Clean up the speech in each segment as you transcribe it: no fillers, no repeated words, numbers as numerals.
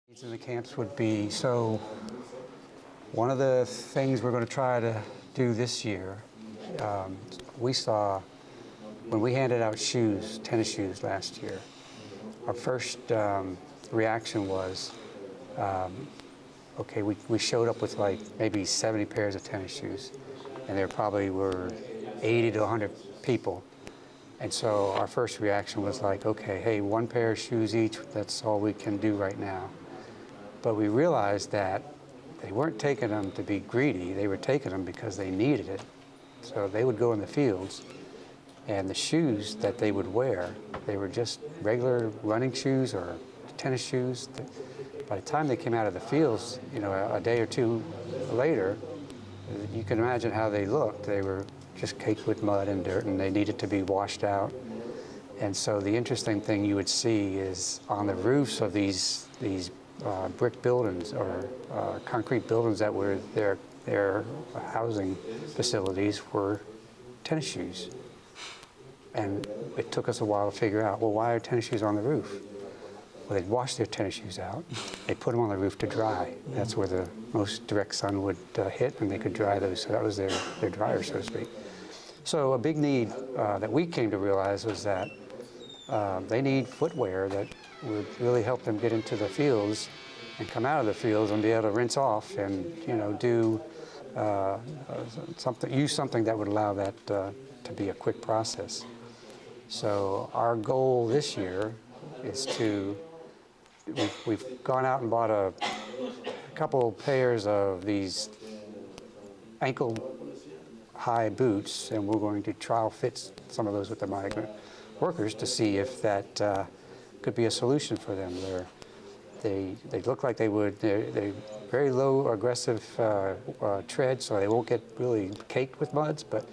Needs in the camps would be, so one of the things we're going to try to do this year, we saw when we handed out shoes, tennis shoes last year, our first reaction was, okay, we showed up with like maybe 70 pairs of tennis shoes, and there probably were 80 to 100 people. And so our first reaction was like, okay, hey, one pair of shoes each, that's all we can do right now. But we realized that they weren't taking them to be greedy, they were taking them because they needed it. So they would go in the fields, and the shoes that they would wear, they were just regular running shoes or tennis shoes. By the time they came out of the fields, you know, a day or two later, you can imagine how they looked. They were just caked with mud and dirt, and they needed to be washed out. And so the interesting thing you would see is on the roofs of these brick buildings or concrete buildings that were their housing facilities were tennis shoes. And it took us a while to figure out, well, why are tennis shoes on the roof? Well, they'd wash their tennis shoes out, they'd put them on the roof to dry. That's where the most direct sun would hit, and they could dry those. So that was their dryer, so to speak. So a big need that we came to realize was that they need footwear that would really help them get into the fields and come out of the fields and be able to rinse off and, you know, do use something that would allow that to be a quick process. So our goal this year is to, we've gone out and bought a couple pairs of these ankle-high boots, and we're going to trial fit some of those with the migrant workers to see if that could be a solution for them. They look like they're very low aggressive tread, so they won't get really caked with muds, but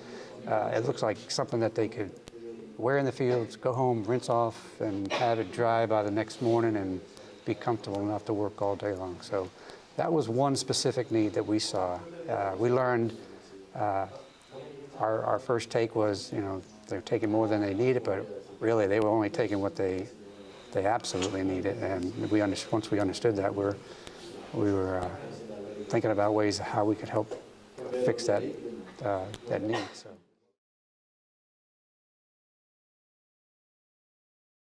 it looks like something that they could wear in the fields, go home, rinse off, and have it dry by the next morning and be comfortable enough to work all day long. So that was one specific need that we saw. We learned our first take was, you know, they're taking more than they needed, but really they were only taking what they absolutely needed. And once we understood that, we were thinking about ways how we could help fix that need. So.